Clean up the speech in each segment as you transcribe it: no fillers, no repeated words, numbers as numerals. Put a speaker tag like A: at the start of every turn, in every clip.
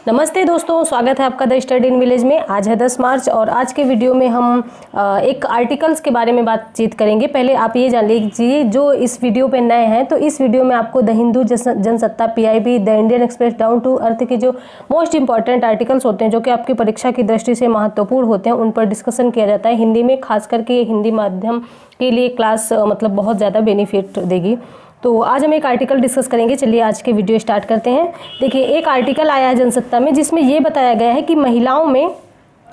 A: नमस्ते दोस्तों, स्वागत है आपका द स्टडी इन विलेज में। आज है 10 मार्च और आज के वीडियो में हम एक आर्टिकल्स के बारे में बातचीत करेंगे। पहले आप ये जान लीजिए, जो इस वीडियो पे नए हैं तो इस वीडियो में आपको the Hindu, Jansatta, PIB, the Indian Express, down to earth के जो मोस्ट इंपॉर्टेंट आर्टिकल्स होते हैं जो कि आपकी परीक्षा की दृष्टि से महत्वपूर्ण होते हैं, उन पर डिस्कशन किया जाता है हिंदी में। खास करके हिंदी माध्यम के लिए क्लास मतलब बहुत ज़्यादा बेनिफिट देगी। तो आज हम एक आर्टिकल डिस्कस करेंगे। चलिए आज के वीडियो स्टार्ट करते हैं। देखिए, एक आर्टिकल आया है जनसत्ता में जिसमें ये बताया गया है कि महिलाओं में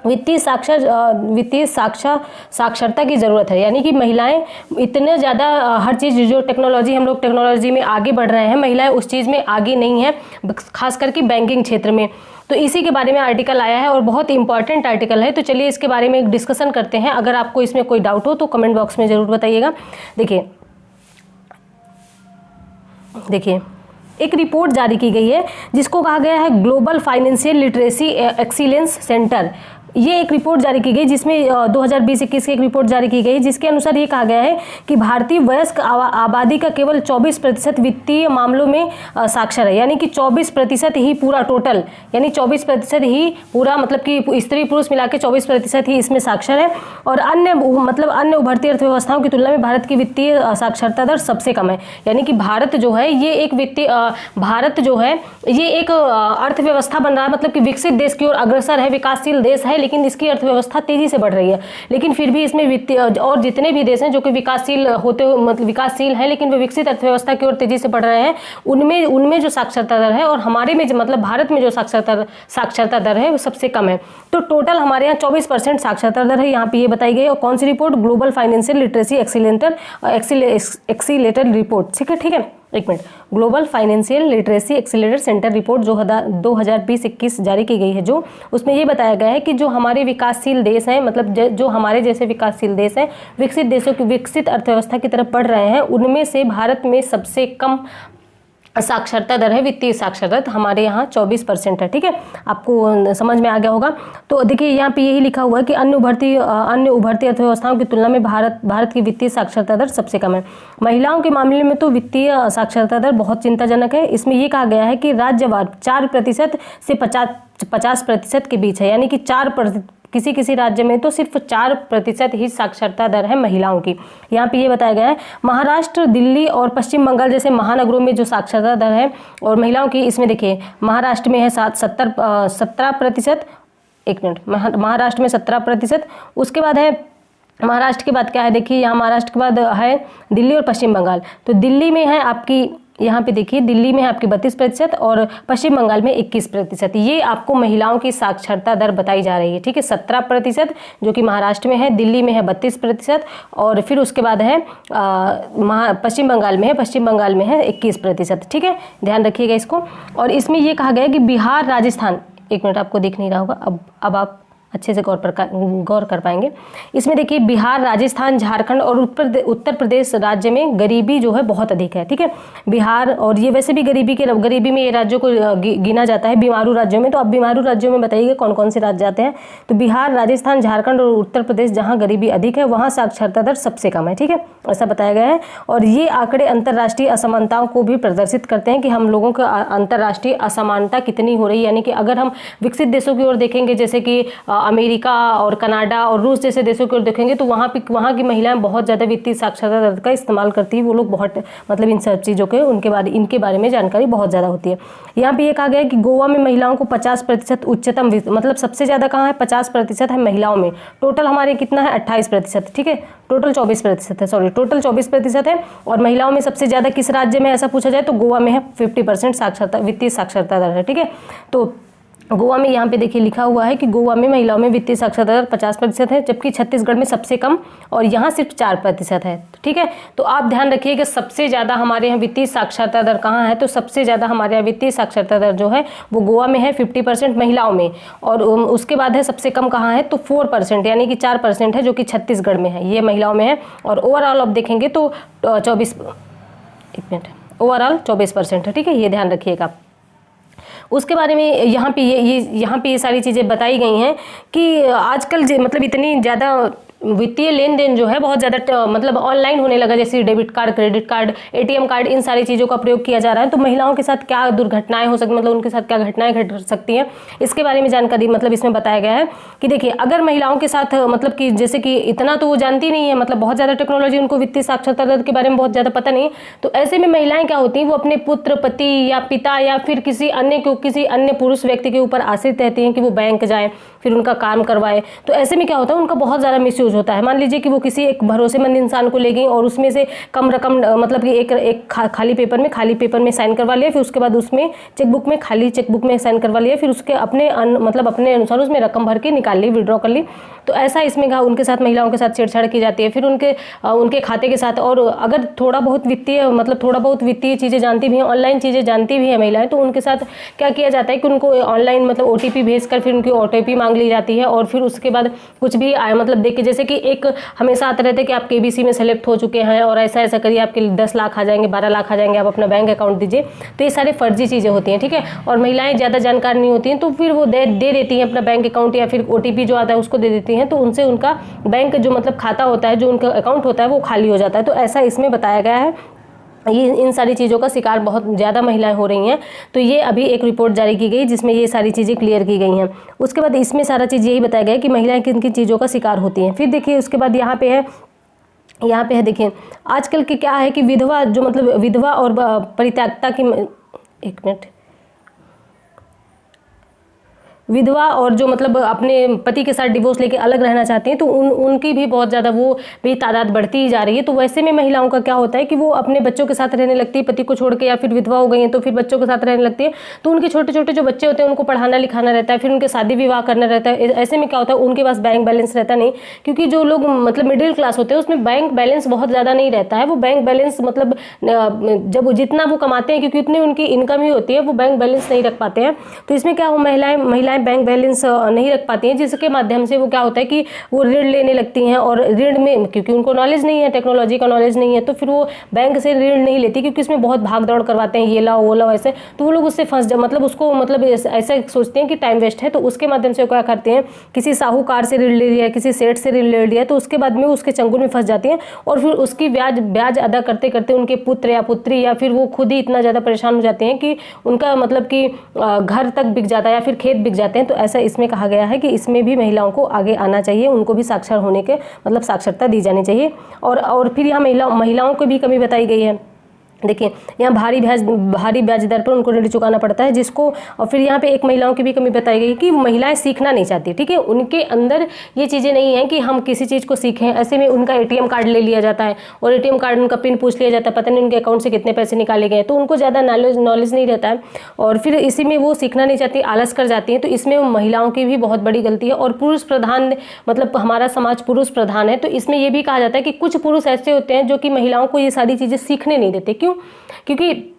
A: वित्तीय साक्षरता की ज़रूरत है। यानी कि महिलाएं इतने ज़्यादा हर चीज़, जो टेक्नोलॉजी, हम लोग टेक्नोलॉजी में आगे बढ़ रहे हैं, महिलाएं उस चीज़ में आगे नहीं है, खास करके बैंकिंग क्षेत्र में। तो इसी के बारे में आर्टिकल आया है और बहुत इंपॉर्टेंट आर्टिकल है। तो चलिए इसके बारे में एक डिस्कशन करते हैं। अगर आपको इसमें कोई डाउट हो तो कमेंट बॉक्स में ज़रूर बताइएगा। देखिए, एक रिपोर्ट जारी की गई है जिसको कहा गया है global financial literacy excellence centre. ये एक रिपोर्ट जारी की गई जिसमें 2020-21 की एक रिपोर्ट जारी की गई जिसके अनुसार ये कहा गया है कि भारतीय वयस्क आबादी का केवल 24% वित्तीय मामलों में साक्षर है। यानी कि 24% ही पूरा टोटल, यानी 24% ही पूरा, मतलब कि स्त्री पुरुष मिला के 24% ही इसमें साक्षर है। और अन्य उभरती अर्थव्यवस्थाओं की तुलना में भारत की वित्तीय साक्षरता दर सबसे कम है। यानी कि भारत जो है ये एक अर्थव्यवस्था बन रहा है, मतलब कि विकसित देश की ओर अग्रसर है, विकासशील देश है, लेकिन इसकी अर्थव्यवस्था तेजी से बढ़ रही है। लेकिन फिर भी इसमें वित्तीय, और जितने भी देश हैं जो कि विकासशील हैं लेकिन वे विकसित अर्थव्यवस्था की ओर तेजी से बढ़ रहे हैं, उनमें जो साक्षरता दर है और हमारे में मतलब भारत में जो साक्षरता दर है वो सबसे कम है। तो टोटल हमारे यहाँ 24% साक्षरता दर है, यहाँ पे ये बताई गई। और कौन सी report? Global financial literacy accelerator report. ठीक है, एक minute. Global financial literacy accelerator centre report जो 2020-21 जारी की गई है, जो उसमें ये बताया गया है कि जो हमारे विकासशील देश हैं, मतलब जो हमारे जैसे विकासशील देश हैं, विकसित देशों की विकसित अर्थव्यवस्था की तरफ बढ़ रहे हैं, उनमें से भारत में सबसे कम साक्षरता दर है। वित्तीय साक्षरता हमारे यहाँ 24% है। ठीक है, आपको समझ में आ गया होगा। तो देखिए, यहाँ पे यही लिखा हुआ है कि अन्य उभरती अर्थव्यवस्थाओं की तुलना में भारत की वित्तीय साक्षरता दर सबसे कम है। महिलाओं के मामले में तो वित्तीय साक्षरता दर बहुत चिंताजनक है। इसमें ये कहा गया है कि राज्यवार 4% से 50% के बीच है। यानी कि किसी राज्य में तो सिर्फ 4% ही साक्षरता दर है महिलाओं की। यहाँ पे ये बताया गया है महाराष्ट्र, दिल्ली और पश्चिम बंगाल जैसे महानगरों में जो साक्षरता दर है और महिलाओं की, इसमें देखिए महाराष्ट्र में है 17%। एक मिनट, महाराष्ट्र में 17%। उसके बाद है, महाराष्ट्र के बाद क्या है? देखिए, यहाँ महाराष्ट्र के बाद है दिल्ली और पश्चिम बंगाल। तो दिल्ली में है आपकी, यहाँ पे देखिए, दिल्ली में है आपकी 32% और पश्चिम बंगाल में 21%। ये आपको महिलाओं की साक्षरता दर बताई जा रही है। ठीक है, 17% जो कि महाराष्ट्र में है, दिल्ली में है 32% और फिर उसके बाद है पश्चिम बंगाल में है 21%। ठीक है, ध्यान रखिएगा इसको। और इसमें ये कहा गया है कि बिहार, राजस्थान, एक मिनट, आपको दिख नहीं रहा होगा, अब आप अच्छे से गौर कर पाएंगे। इसमें देखिए, बिहार, राजस्थान, झारखंड और उत्तर प्रदेश राज्य में गरीबी जो है बहुत अधिक है। ठीक है, बिहार, और ये वैसे भी गरीबी में ये राज्यों को गिना जाता है बीमारू राज्यों में। तो अब बीमारू राज्यों में बताइए कौन कौन से राज्य आते हैं? तो बिहार, राजस्थान, झारखंड और उत्तर प्रदेश, जहाँ गरीबी अधिक है वहाँ साक्षरता दर सबसे कम है। ठीक है, ऐसा बताया गया है। और ये आंकड़े अंतर्राष्ट्रीय असमानताओं को भी प्रदर्शित करते हैं कि हम लोगों का अंतर्राष्ट्रीय असमानता कितनी हो रही है। यानी कि अगर हम विकसित देशों की ओर देखेंगे, जैसे कि अमेरिका और कनाडा और रूस जैसे देशों की ओर देखेंगे, तो वहाँ की महिलाएं बहुत ज़्यादा वित्तीय साक्षरता दर का इस्तेमाल करती है। वो लोग बहुत, मतलब इन सब चीज़ों के इनके बारे में जानकारी बहुत ज़्यादा होती है। यहाँ पे ये कहा गया है कि गोवा में महिलाओं को 50% उच्चतम, मतलब सबसे ज़्यादा कहाँ है? 50% है महिलाओं में। टोटल हमारे कितना है? 28%। ठीक है, टोटल 24% है, टोटल 24% है। और महिलाओं में सबसे ज़्यादा किस राज्य में, ऐसा पूछा जाए तो गोवा में है 50% वित्तीय साक्षरता दर है। ठीक है, तो गोवा में यहाँ पे देखिए लिखा हुआ है कि गोवा में महिलाओं में वित्तीय साक्षरता दर 50% है, जबकि छत्तीसगढ़ में सबसे कम और यहाँ सिर्फ 4% है। ठीक है, तो आप ध्यान रखिए कि सबसे ज़्यादा हमारे यहाँ वित्तीय साक्षरता दर कहाँ है? तो सबसे ज़्यादा हमारे यहाँ वित्तीय साक्षरता दर जो है वो गोवा में है 50% महिलाओं में। और उसके बाद है सबसे कम कहाँ है? तो 4%, यानी कि 4% है, जो कि छत्तीसगढ़ में है, ये महिलाओं में है। और ओवरऑल आप देखेंगे तो 24% है। ठीक है, ये ध्यान रखिएगा। उसके बारे में यहाँ पे ये सारी चीज़ें बताई गई हैं कि आजकल मतलब इतनी ज़्यादा वित्तीय लेन देन जो है बहुत ज़्यादा मतलब ऑनलाइन होने लगा, जैसे debit card, credit card, ATM card, इन सारी चीज़ों का प्रयोग किया जा रहा है। तो महिलाओं के साथ क्या दुर्घटनाएं हो सकती, मतलब उनके साथ क्या घटनाएं घट सकती हैं, इसके बारे में जानकारी मतलब इसमें बताया गया है कि देखिए अगर महिलाओं के साथ मतलब कि जैसे कि इतना तो वो जानती नहीं है, मतलब बहुत ज़्यादा टेक्नोलॉजी, उनको वित्तीय साक्षरता दर के बारे में बहुत ज़्यादा पता नहीं है। तो ऐसे में महिलाएं क्या होती हैं, वो अपने पुत्र, पति या पिता या फिर किसी अन्य पुरुष व्यक्ति के ऊपर आश्रित रहती हैं कि वो बैंक जाए, फिर उनका काम करवाए। तो ऐसे में क्या होता है, उनका बहुत ज़्यादा मिसयूज होता है। मान लीजिए कि वो किसी एक भरोसेमंद इंसान को ले गई और उसमें से कम रकम मतलब कि एक खाली पेपर में साइन करवा लिया, फिर उसके बाद उसमें खाली चेकबुक में साइन करवा लिया, फिर उसके अपने अनुसार उसमें रकम भर के निकाल ली, विड्रॉ कर ली। तो ऐसा इसमें उनके साथ, महिलाओं के साथ छेड़छाड़ की जाती है। फिर उनके खाते के साथ, और अगर थोड़ा बहुत वित्तीय चीज़ें जानती भी हैं, ऑनलाइन चीज़ें जानती भी हैं महिलाएं, तो उनके साथ क्या किया जाता है कि उनको ऑनलाइन मतलब OTP भेजकर फिर उनकी OTP मांग ली जाती है। और फिर उसके बाद कुछ भी मतलब देख के, जैसे कि एक हमेशा आते रहते हैं कि आप KBC में सेलेक्ट हो चुके हैं और ऐसा करिए, आपके 10 लाख आ जाएंगे, 12 लाख आ जाएंगे, आप अपना बैंक अकाउंट दीजिए। तो ये सारे फर्जी चीज़ें होती हैं, ठीक है। और महिलाएं ज़्यादा जानकार नहीं होती हैं, तो फिर वो दे देती हैं अपना बैंक अकाउंट, या फिर OTP जो आता है उसको दे देती हैं। तो उनसे उनका बैंक जो मतलब खाता होता है, जो उनका अकाउंट होता है, वो खाली हो जाता है। तो ऐसा इसमें बताया गया है। ये इन सारी चीज़ों का शिकार बहुत ज़्यादा महिलाएं हो रही हैं। तो ये अभी एक रिपोर्ट जारी की गई जिसमें ये सारी चीज़ें क्लियर की गई हैं। उसके बाद इसमें सारा चीज़ यही बताया गया है कि महिलाएं किन किन चीज़ों का शिकार होती हैं। फिर देखिए उसके बाद यहाँ पे है देखिए आजकल की क्या है कि विधवा और परित्यक्ता की, एक मिनट, विधवा और जो मतलब अपने पति के साथ डिवोर्स लेके अलग रहना चाहती हैं, तो उनकी भी बहुत ज़्यादा वो भी तादाद बढ़ती ही जा रही है। तो वैसे में महिलाओं का क्या होता है कि वो अपने बच्चों के साथ रहने लगती है, पति को छोड़ के, या फिर विधवा हो गई हैं तो फिर बच्चों के साथ रहने लगती है। तो उनके छोटे छोटे जो बच्चे होते हैं उनको पढ़ाना लिखाना रहता है, फिर उनके शादी विवाह करना रहता है। ऐसे में क्या होता है, उनके पास बैंक बैलेंस रहता नहीं, क्योंकि जो लोग मतलब मिडिल क्लास होते हैं उसमें बैंक बैलेंस बहुत ज़्यादा नहीं रहता है। वो बैंक बैलेंस मतलब जब जितना वो कमाते हैं, क्योंकि उतनी उनकी इनकम ही होती है, वो बैंक बैलेंस नहीं रख पाते हैं। तो इसमें क्या हो, महिलाएं बैंक बैलेंस नहीं रख पाती हैं, जिसके माध्यम से वो क्या होता है कि वो ऋण लेने लगती हैं। और ऋण में क्योंकि उनको नॉलेज नहीं है, टेक्नोलॉजी का नॉलेज नहीं है, तो फिर वो बैंक से ऋण नहीं लेती, क्योंकि इसमें बहुत भाग दौड़ करवाते हैं, ये लाओ वो लाओ ऐसे। तो वो लोग उससे ऐसा सोचते हैं कि टाइम वेस्ट है। तो उसके माध्यम से वो क्या करते हैं, किसी साहूकार से ऋण ले लिया, किसी सेठ से ऋण ले लिया, तो उसके बाद में उसके चंगुल में फंस जाती हैं। और फिर उसकी ब्याज अदा करते करते उनके पुत्र या पुत्री या फिर वो खुद ही इतना ज़्यादा परेशान हो जाते हैं कि उनका मतलब कि घर तक बिक जाता है या फिर खेत बिक जाते हैं। तो ऐसा इसमें कहा गया है कि इसमें भी महिलाओं को आगे आना चाहिए, उनको भी साक्षर होने के मतलब साक्षरता दी जानी चाहिए। और फिर यहाँ महिलाओं को भी कमी बताई गई है। देखिए यहाँ भारी ब्याज दर पर उनको ऋण चुकाना पड़ता है, जिसको, और फिर यहाँ पे एक महिलाओं की भी कमी बताई गई कि महिलाएं सीखना नहीं चाहती, ठीक है। उनके अंदर ये चीज़ें नहीं है कि हम किसी चीज़ को सीखें। ऐसे में उनका ATM कार्ड ले लिया जाता है और ATM कार्ड उनका पिन पूछ लिया जाता है, पता नहीं उनके अकाउंट से कितने पैसे निकाले गए, तो उनको ज़्यादा नॉलेज नहीं रहता है। और फिर इसी में वो सीखना नहीं चाहती, आलस कर जाती हैं। तो इसमें महिलाओं की भी बहुत बड़ी गलती है। और पुरुष प्रधान, मतलब हमारा समाज पुरुष प्रधान है, तो इसमें ये भी कहा जाता है कि कुछ पुरुष ऐसे होते हैं जो कि महिलाओं को ये सारी चीज़ें सीखने नहीं देते। क्यों? क्योंकि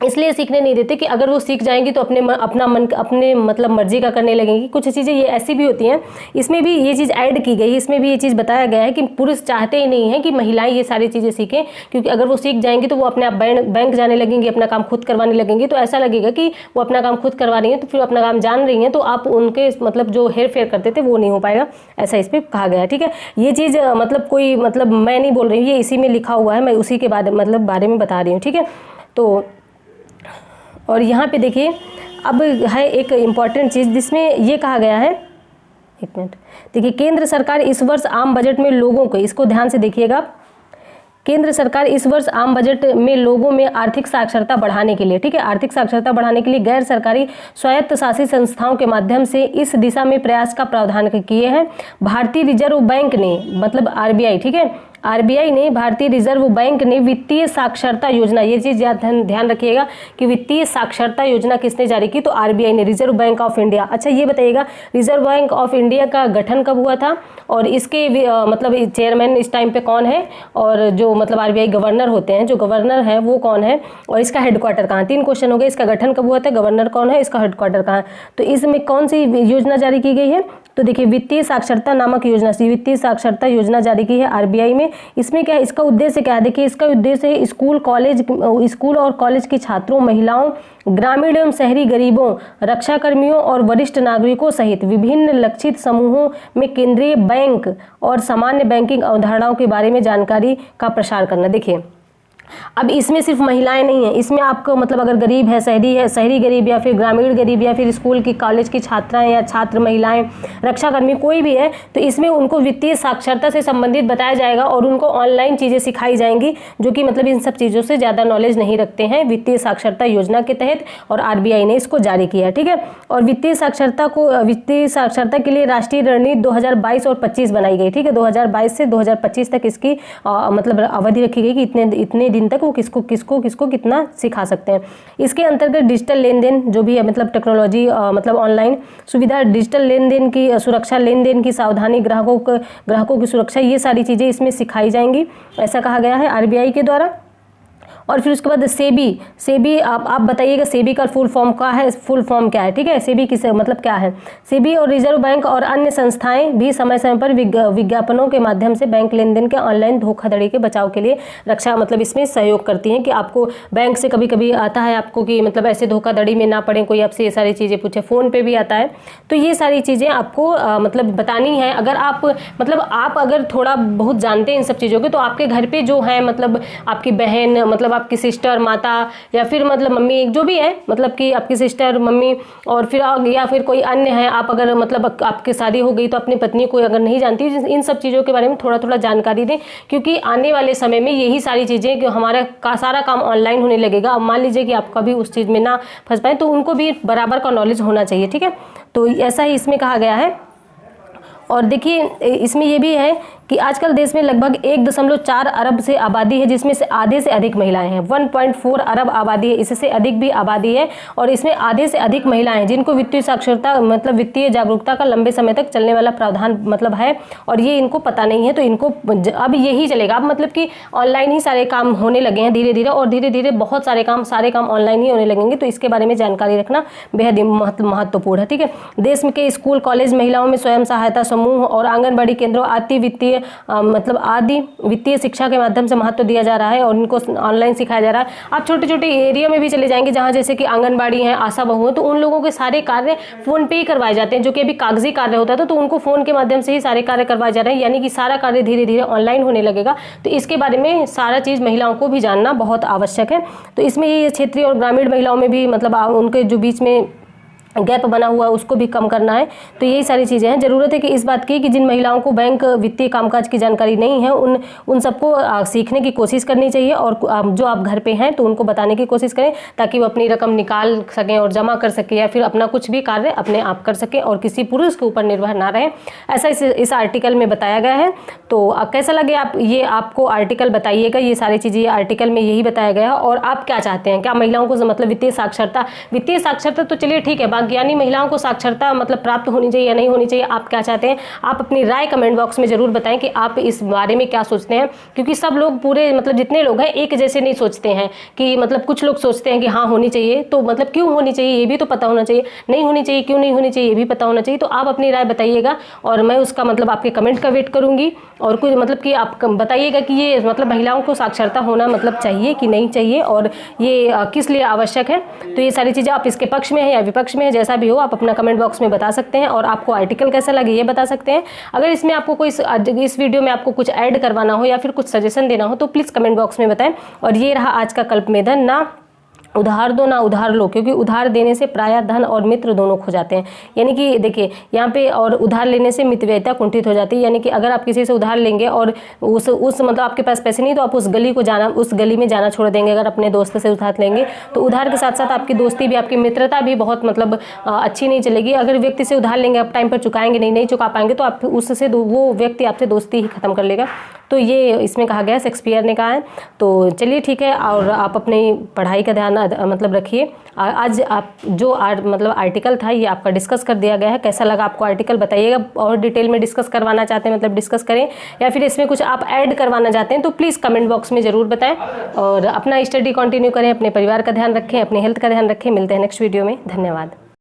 A: इसलिए सीखने नहीं देते कि अगर वो सीख जाएंगी तो अपने मतलब मर्जी का करने लगेंगी। कुछ चीज़ें ये ऐसी भी होती हैं, इसमें भी ये चीज़ ऐड की गई, इसमें भी ये चीज़ बताया गया है कि पुरुष चाहते ही नहीं है कि महिलाएं ये सारी चीज़ें सीखें, क्योंकि अगर वो सीख जाएंगी तो वो अपने आप बैंक जाने लगेंगी, अपना काम खुद करवाने लगेंगी। तो ऐसा लगेगा कि वो अपना काम खुद करवा रही हैं, तो फिर अपना काम जान रही हैं, तो आप उनके मतलब जो हेर फेर करते थे वो नहीं हो पाएगा, ऐसा इसमें कहा गया है, ठीक है। ये चीज़ मतलब कोई मतलब मैं नहीं बोल रही हूँ, ये इसी में लिखा हुआ है, मैं उसी के बारे में बता रही हूँ, ठीक है। तो और यहाँ पे देखिए अब है एक इम्पॉर्टेंट चीज़ जिसमें ये कहा गया है, एक मिनट देखिए, केंद्र सरकार इस वर्ष आम बजट में लोगों को, इसको ध्यान से देखिएगा, केंद्र सरकार इस वर्ष आम बजट में लोगों में आर्थिक साक्षरता बढ़ाने के लिए, ठीक है, आर्थिक साक्षरता बढ़ाने के लिए गैर सरकारी स्वायत्त शासित संस्थाओं के माध्यम से इस दिशा में प्रयास का प्रावधान किए हैं। भारतीय रिजर्व बैंक ने, मतलब RBI, ठीक है, RBI ने, भारतीय रिजर्व बैंक ने वित्तीय साक्षरता योजना, ये चीज़ ध्यान रखिएगा कि वित्तीय साक्षरता योजना किसने जारी की, तो RBI ने, रिजर्व बैंक ऑफ इंडिया। अच्छा ये बताइएगा रिजर्व बैंक ऑफ इंडिया का गठन कब हुआ था और इसके मतलब चेयरमैन इस टाइम पे कौन है, और जो मतलब RBI गवर्नर होते हैं, जो गवर्नर है वो कौन है, और इसका हेडक्वार्टर कहाँ। 3 क्वेश्चन हो गए, इसका गठन कब हुआ था, गवर्नर कौन है, इसका हेडक्वार्टर कहाँ। तो इसमें कौन सी योजना जारी की गई है, तो देखिए वित्तीय साक्षरता नामक योजना, वित्तीय साक्षरता योजना जारी की है RBI में, इसमें क्या है, इसका उद्देश्य क्या है, देखिए इसका उद्देश्य स्कूल और कॉलेज के छात्रों, महिलाओं, ग्रामीण एवं शहरी गरीबों, रक्षाकर्मियों और वरिष्ठ नागरिकों सहित विभिन्न लक्षित समूहों में केंद्रीय बैंक और सामान्य बैंकिंग अवधारणाओं के बारे में जानकारी का प्रसार करना। देखिए अब इसमें सिर्फ महिलाएं नहीं है, इसमें आपको मतलब अगर गरीब है, शहरी गरीब या फिर ग्रामीण गरीब या फिर स्कूल की कॉलेज की छात्राएं या छात्र महिलाएं, रक्षाकर्मी कोई भी है, तो इसमें उनको वित्तीय साक्षरता से संबंधित बताया जाएगा और उनको ऑनलाइन चीज़ें सिखाई जाएंगी जो कि मतलब इन सब चीज़ों से ज़्यादा नॉलेज नहीं रखते हैं वित्तीय साक्षरता योजना के तहत, और RBI ने इसको जारी किया है, ठीक है। और वित्तीय साक्षरता के लिए राष्ट्रीय रणनीति 2022 और 25 बनाई गई, ठीक है। 2022 से 2025 तक इसकी मतलब अवधि रखी गई कि इतने दिन तक वो किसको कितना सिखा सकते हैं। इसके अंतर्गत डिजिटल लेन देन जो भी है, मतलब टेक्नोलॉजी मतलब ऑनलाइन सुविधा, डिजिटल लेन देन की सुरक्षा, लेन देन की सावधानी, ग्राहकों की सुरक्षा, ये सारी चीज़ें इसमें सिखाई जाएंगी, ऐसा कहा गया है RBI के द्वारा। और फिर उसके बाद सेबी आप बताइएगा सेबी का फुल फॉर्म क्या है, ठीक है। सेबी किस मतलब क्या है। सेबी और रिजर्व बैंक और अन्य संस्थाएं भी समय समय पर विज्ञापनों के माध्यम से बैंक लेन देन के ऑनलाइन धोखाधड़ी के बचाव के लिए रक्षा मतलब इसमें सहयोग करती हैं कि आपको बैंक से कभी कभी आता है आपको कि मतलब ऐसे धोखाधड़ी में ना पड़े, कोई आपसे ये सारी चीज़ें पूछे, फ़ोन पे भी आता है, तो ये सारी चीज़ें आपको मतलब बतानी है। अगर आप अगर थोड़ा बहुत जानते हैं इन सब चीज़ों के, तो आपके घर पे जो है मतलब आपकी बहन, मतलब आपकी सिस्टर, माता या फिर मतलब मम्मी, जो भी है मतलब कि आपकी सिस्टर, मम्मी, और फिर या फिर कोई अन्य है, आप अगर मतलब आपकी शादी हो गई तो अपनी पत्नी को अगर नहीं जानती, इन सब चीज़ों के बारे में थोड़ा जानकारी दें, क्योंकि आने वाले समय में यही सारी चीज़ें कि हमारा सारा काम ऑनलाइन होने लगेगा। अब मान लीजिए कि आप कभी उस चीज़ में ना फंस पाए, तो उनको भी बराबर का नॉलेज होना चाहिए, ठीक है। तो ऐसा ही इसमें कहा गया है। और देखिए इसमें ये भी है कि आजकल देश में लगभग 1.4 अरब से आबादी है, जिसमें से आधे से अधिक महिलाएं हैं। 1.4 अरब आबादी है, इससे अधिक भी आबादी है, और इसमें आधे से अधिक महिलाएं हैं जिनको वित्तीय साक्षरता मतलब वित्तीय जागरूकता का लंबे समय तक चलने वाला प्रावधान मतलब है, और ये इनको पता नहीं है। तो इनको अब यही चलेगा, अब मतलब कि ऑनलाइन ही सारे काम होने लगे हैं धीरे धीरे, और धीरे धीरे बहुत सारे काम ऑनलाइन ही होने लगेंगे। तो इसके बारे में जानकारी रखना बेहद महत्वपूर्ण है, ठीक है। देश में के स्कूल, कॉलेज, महिलाओं में स्वयं सहायता समूह और आंगनबाड़ी केंद्रों आदि वित्तीय शिक्षा के माध्यम से महत्व दिया जा रहा है, और इनको ऑनलाइन सिखाया जा रहा है। आप छोटे छोटे एरिया में भी चले जाएंगे जहाँ जैसे कि आंगनबाड़ी है, आशा बहु है, तो उन लोगों के सारे कार्य फ़ोन पे ही करवाए जाते हैं, जो कि अभी कागजी कार्य होता था, तो उनको फ़ोन के माध्यम से ही सारे कार्य करवाए जा रहे हैं, यानी कि सारा कार्य धीरे धीरे ऑनलाइन होने लगेगा। तो इसके बारे में सारा चीज़ महिलाओं को भी जानना बहुत आवश्यक है। तो इसमें ये क्षेत्रीय और ग्रामीण महिलाओं में भी मतलब उनके जो बीच में गैप बना हुआ है उसको भी कम करना है। तो यही सारी चीज़ें हैं। ज़रूरत है कि इस बात की कि जिन महिलाओं को बैंक वित्तीय कामकाज की जानकारी नहीं है उन सबको सीखने की कोशिश करनी चाहिए, और जो आप घर पे हैं तो उनको बताने की कोशिश करें, ताकि वो अपनी रकम निकाल सकें और जमा कर सकें, या फिर अपना कुछ भी कार्य अपने आप कर सकें और किसी पुरुष के ऊपर निर्भर ना रहें। ऐसा इस आर्टिकल में बताया गया है। तो कैसा लगे आपको आर्टिकल बताइएगा। ये सारी चीज़ें आर्टिकल में यही बताया गया है। और आप क्या चाहते हैं, क्या महिलाओं को मतलब वित्तीय साक्षरता तो चलिए ठीक है, यानी महिलाओं को साक्षरता मतलब प्राप्त होनी चाहिए या नहीं होनी चाहिए, आप क्या चाहते हैं, आप अपनी राय कमेंट बॉक्स में जरूर बताएं कि आप इस बारे में क्या सोचते हैं। क्योंकि सब लोग पूरे मतलब जितने लोग हैं एक जैसे नहीं सोचते हैं, कि मतलब कुछ लोग सोचते हैं कि हाँ होनी चाहिए, तो मतलब क्यों होनी चाहिए ये भी तो पता होना चाहिए, नहीं होनी चाहिए क्यों नहीं होनी चाहिए ये भी पता होना चाहिए। तो आप अपनी राय बताइएगा, और मैं उसका मतलब आपके कमेंट का वेट करूँगी, और कुछ मतलब कि आप बताइएगा कि ये मतलब महिलाओं को साक्षरता होना मतलब चाहिए कि नहीं चाहिए, और ये किस लिए आवश्यक है। तो ये सारी चीज़ें आप इसके पक्ष में है या विपक्ष में है, जैसा भी हो आप अपना कमेंट बॉक्स में बता सकते हैं। और आपको आर्टिकल कैसा लगे ये बता सकते हैं। अगर इसमें आपको कोई इस वीडियो में आपको कुछ ऐड करवाना हो या फिर कुछ सजेशन देना हो तो प्लीज़ कमेंट बॉक्स में बताएं। और ये रहा आज का कल्पमेधन, ना उधार दो ना उधार लो, क्योंकि उधार देने से प्रायः धन और मित्र दोनों खो जाते हैं। यानी कि देखिए यहाँ पे, और उधार लेने से मितव्ययिता कुंठित हो जाती है। यानी कि अगर आप किसी से उधार लेंगे और उस मतलब आपके पास पैसे नहीं, तो आप उस गली में जाना छोड़ देंगे। अगर अपने दोस्त से उधार लेंगे तो उधार के साथ साथ आपकी दोस्ती भी, आपकी मित्रता भी बहुत मतलब अच्छी नहीं चलेगी। अगर व्यक्ति से उधार लेंगे, आप टाइम पर चुकाएंगे नहीं चुका पाएंगे, तो आप उससे वो व्यक्ति आपसे दोस्ती ही खत्म कर लेगा। तो ये इसमें कहा गया है, शेक्सपियर ने कहा है। तो चलिए ठीक है, और आप अपनी पढ़ाई का ध्यान मतलब रखिए। आज आप जो मतलब आर्टिकल था ये आपका डिस्कस कर दिया गया है। कैसा लगा आपको आर्टिकल बताइएगा। और डिटेल में डिस्कस करवाना चाहते हैं मतलब डिस्कस करें, या फिर इसमें कुछ आप ऐड करवाना चाहते हैं तो प्लीज़ कमेंट बॉक्स में ज़रूर बताएं। और अपना स्टडी कंटिन्यू करें, अपने परिवार का ध्यान रखें, अपने हेल्थ का ध्यान रखें। मिलते हैं नेक्स्ट वीडियो में। धन्यवाद।